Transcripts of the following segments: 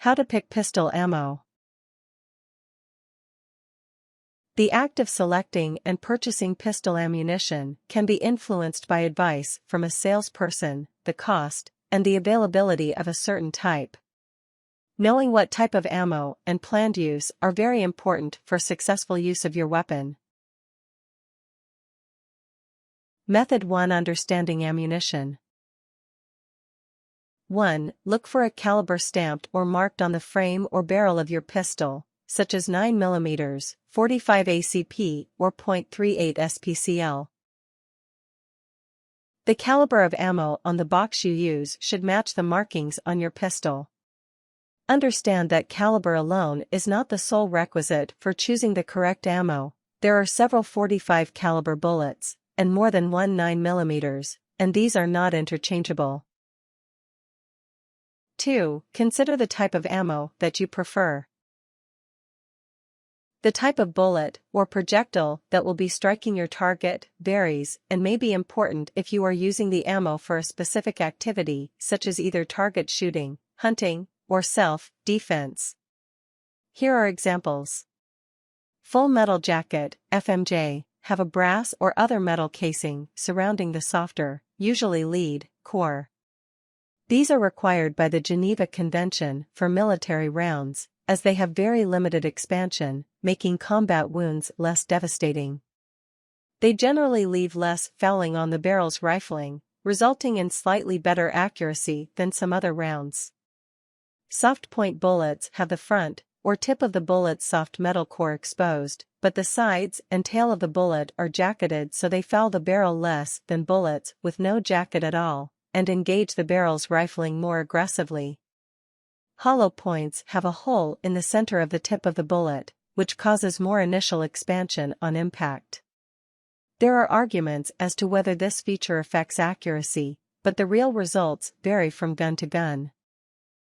How to pick pistol ammo. The act of selecting and purchasing pistol ammunition can be influenced by advice from a salesperson, the cost, and the availability of a certain type. Knowing what type of ammo and planned use are very important for successful use of your weapon. Method 1. Understanding ammunition. 1. Look for a caliber stamped or marked on the frame or barrel of your pistol, such as 9mm, 45 ACP, or .38 SPCL. The caliber of ammo on the box you use should match the markings on your pistol. Understand that caliber alone is not the sole requisite for choosing the correct ammo. There are several 45 caliber bullets, and more than one 9mm, and these are not interchangeable. 2. Consider the type of ammo that you prefer. The type of bullet or projectile that will be striking your target varies and may be important if you are using the ammo for a specific activity, such as either target shooting, hunting, or self-defense. Here are examples. Full metal jacket, FMJ, have a brass or other metal casing surrounding the softer, usually lead, core. These are required by the Geneva Convention for military rounds, as they have very limited expansion, making combat wounds less devastating. They generally leave less fouling on the barrel's rifling, resulting in slightly better accuracy than some other rounds. Soft point bullets have the front or tip of the bullet's soft metal core exposed, but the sides and tail of the bullet are jacketed so they foul the barrel less than bullets with no jacket at all, and engage the barrel's rifling more aggressively. Hollow points have a hole in the center of the tip of the bullet, which causes more initial expansion on impact. There are arguments as to whether this feature affects accuracy, but the real results vary from gun to gun.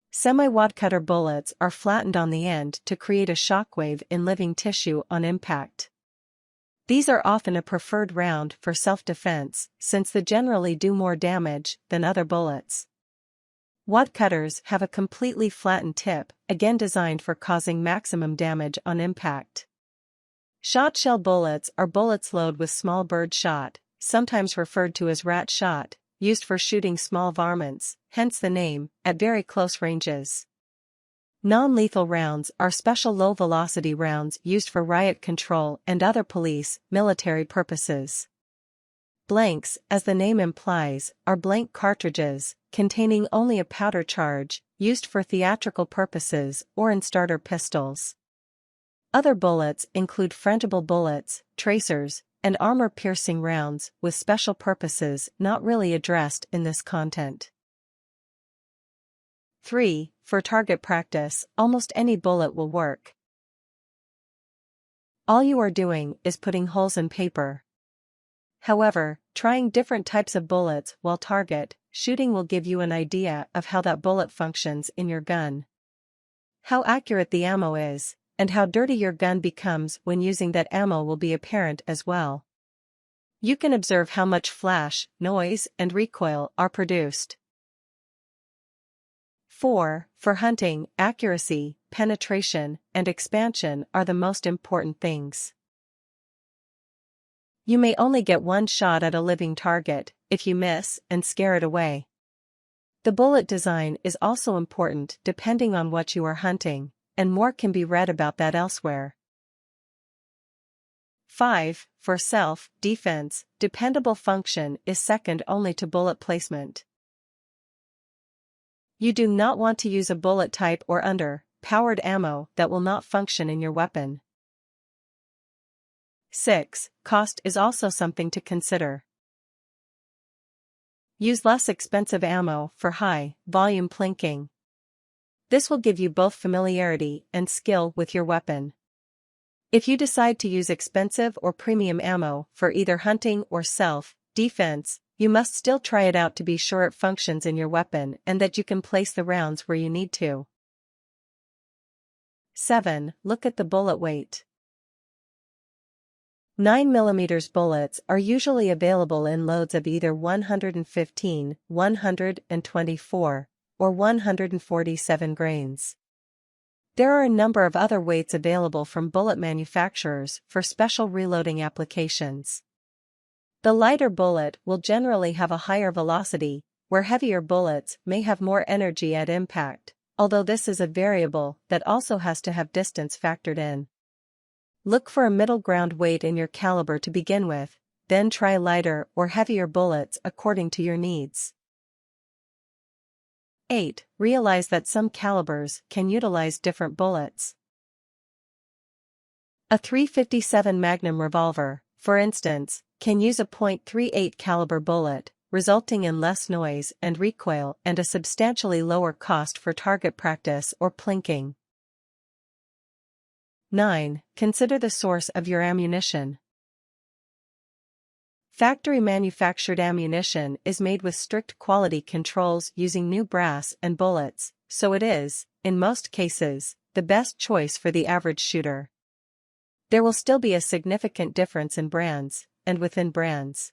Semi-wadcutter bullets are flattened on the end to create a shockwave in living tissue on impact. These are often a preferred round for self-defense, since they generally do more damage than other bullets. Wadcutters have a completely flattened tip, again designed for causing maximum damage on impact. Shot shell bullets are bullets loaded with small bird shot, sometimes referred to as rat shot, used for shooting small varmints, hence the name, at very close ranges. Non-lethal rounds are special low-velocity rounds used for riot control and other police, military purposes. Blanks, as the name implies, are blank cartridges, containing only a powder charge, used for theatrical purposes or in starter pistols. Other bullets include frangible bullets, tracers, and armor-piercing rounds with special purposes not really addressed in this content. 3. For target practice, almost any bullet will work. All you are doing is putting holes in paper. However, trying different types of bullets while target shooting will give you an idea of how that bullet functions in your gun. How accurate the ammo is, and how dirty your gun becomes when using that ammo will be apparent as well. You can observe how much flash, noise, and recoil are produced. 4. For hunting, accuracy, penetration, and expansion are the most important things. You may only get one shot at a living target if you miss and scare it away. The bullet design is also important depending on what you are hunting, and more can be read about that elsewhere. 5. For self-defense, dependable function is second only to bullet placement. You do not want to use a bullet type or under-powered ammo that will not function in your weapon. 6. Cost is also something to consider. Use less expensive ammo for high-volume plinking. This will give you both familiarity and skill with your weapon. If you decide to use expensive or premium ammo for either hunting or self-defense, you must still try it out to be sure it functions in your weapon and that you can place the rounds where you need to. 7. Look at the bullet weight. 9mm bullets are usually available in loads of either 115, 124, or 147 grains. There are a number of other weights available from bullet manufacturers for special reloading applications. The lighter bullet will generally have a higher velocity, where heavier bullets may have more energy at impact, although this is a variable that also has to have distance factored in. Look for a middle ground weight in your caliber to begin with, then try lighter or heavier bullets according to your needs. 8. Realize that some calibers can utilize different bullets. A .357 Magnum revolver, for instance, can use a .38 caliber bullet, resulting in less noise and recoil and a substantially lower cost for target practice or plinking. 9. Consider the source of your ammunition. Factory manufactured ammunition is made with strict quality controls using new brass and bullets, so it is, in most cases, the best choice for the average shooter. There will still be a significant difference in brands, and within brands.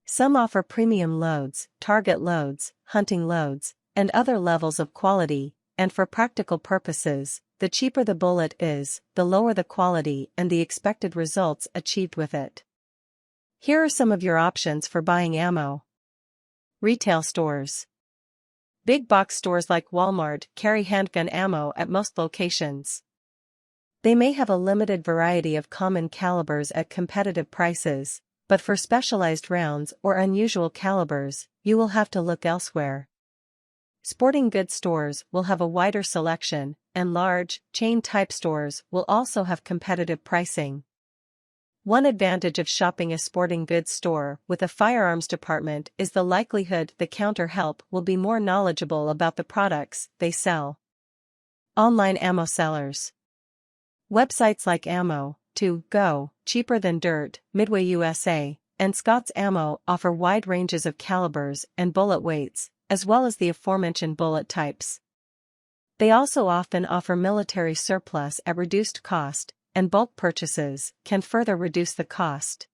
Some offer premium loads, target loads, hunting loads, and other levels of quality, and for practical purposes, the cheaper the bullet is, the lower the quality and the expected results achieved with it. Here are some of your options for buying ammo. Retail stores. Big box stores like Walmart carry handgun ammo at most locations. They may have a limited variety of common calibers at competitive prices, but for specialized rounds or unusual calibers, you will have to look elsewhere. Sporting goods stores will have a wider selection, and large, chain-type stores will also have competitive pricing. One advantage of shopping a sporting goods store with a firearms department is the likelihood the counter help will be more knowledgeable about the products they sell. Online ammo sellers. Websites like Ammo2Go, Cheaper Than Dirt, Midway USA, and Scott's Ammo offer wide ranges of calibers and bullet weights, as well as the aforementioned bullet types. They also often offer military surplus at reduced cost, and bulk purchases can further reduce the cost.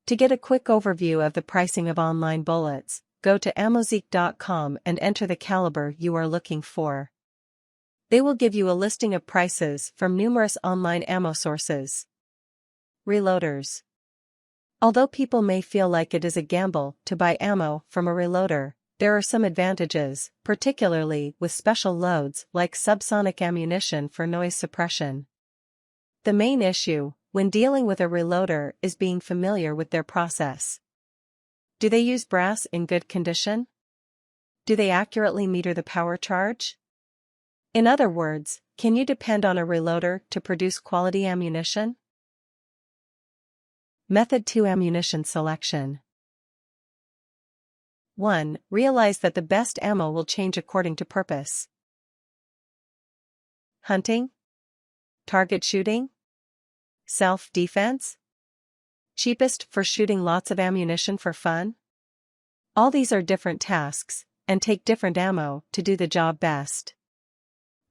To get a quick overview of the pricing of online bullets, go to ammozeek.com and enter the caliber you are looking for. They will give you a listing of prices from numerous online ammo sources. Reloaders. Although people may feel like it is a gamble to buy ammo from a reloader, there are some advantages, particularly with special loads like subsonic ammunition for noise suppression. The main issue, when dealing with a reloader, is being familiar with their process. Do they use brass in good condition? Do they accurately meter the power charge? In other words, can you depend on a reloader to produce quality ammunition? Method 2 Ammunition Selection. 1. Realize that the best ammo will change according to purpose. Hunting? Target shooting? Self-defense? Cheapest for shooting lots of ammunition for fun? All these are different tasks, and take different ammo to do the job best.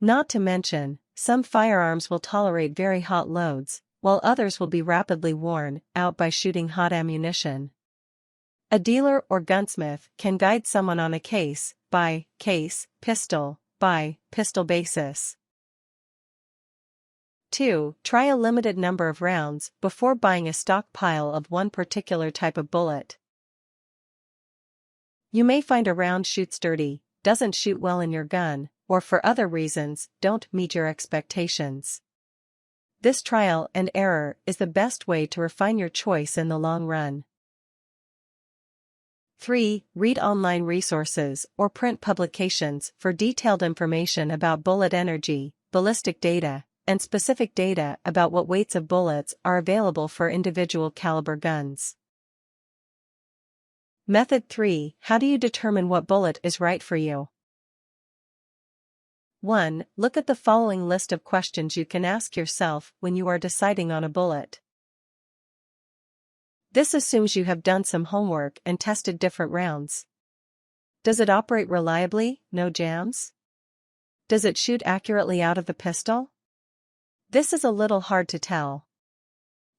Not to mention, some firearms will tolerate very hot loads, while others will be rapidly worn out by shooting hot ammunition. A dealer or gunsmith can guide someone on a case-by-case, pistol-by-pistol basis. 2. Try a limited number of rounds before buying a stockpile of one particular type of bullet. You may find a round shoots dirty, doesn't shoot well in your gun, or for other reasons don't meet your expectations. This trial and error is the best way to refine your choice in the long run. 3. Read online resources or print publications for detailed information about bullet energy, ballistic data, and specific data about what weights of bullets are available for individual caliber guns. Method 3. How do you determine what bullet is right for you? 1. Look at the following list of questions you can ask yourself when you are deciding on a bullet. This assumes you have done some homework and tested different rounds. Does it operate reliably, no jams? Does it shoot accurately out of the pistol? This is a little hard to tell.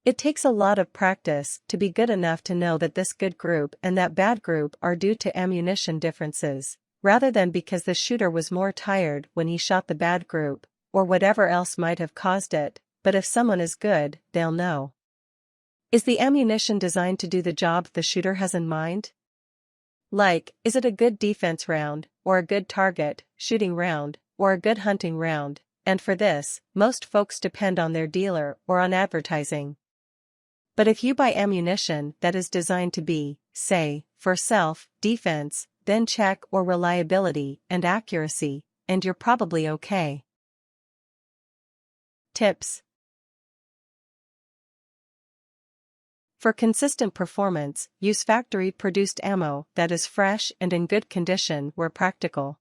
It takes a lot of practice to be good enough to know that this good group and that bad group are due to ammunition differences, rather than because the shooter was more tired when he shot the bad group, or whatever else might have caused it, but if someone is good, they'll know. Is the ammunition designed to do the job the shooter has in mind? Like, is it a good defense round, or a good target shooting round, or a good hunting round? And for this, most folks depend on their dealer or on advertising. But if you buy ammunition that is designed to be, say, for self-defense, then check or reliability and accuracy, and you're probably okay. Tips. For consistent performance, use factory-produced ammo that is fresh and in good condition where practical.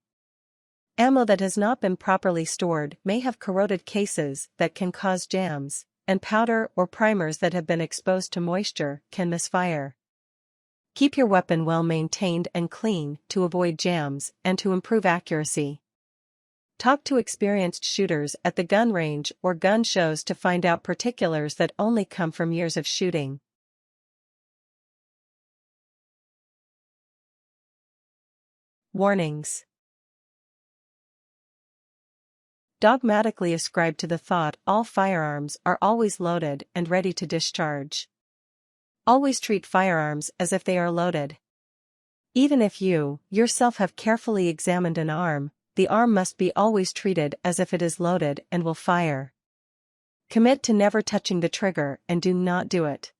Ammo that has not been properly stored may have corroded cases that can cause jams, and powder or primers that have been exposed to moisture can misfire. Keep your weapon well maintained and clean to avoid jams and to improve accuracy. Talk to experienced shooters at the gun range or gun shows to find out particulars that only come from years of shooting. Warnings. Dogmatically ascribe to the thought all firearms are always loaded and ready to discharge. Always treat firearms as if they are loaded. Even if you, yourself have carefully examined an arm, the arm must be always treated as if it is loaded and will fire. Commit to never touching the trigger and do not do it.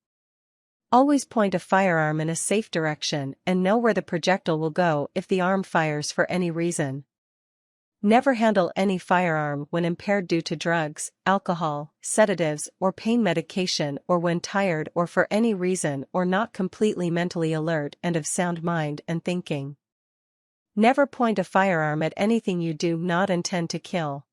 Always point a firearm in a safe direction and know where the projectile will go if the arm fires for any reason. Never handle any firearm when impaired due to drugs, alcohol, sedatives, or pain medication, or when tired or for any reason or not completely mentally alert and of sound mind and thinking. Never point a firearm at anything you do not intend to kill.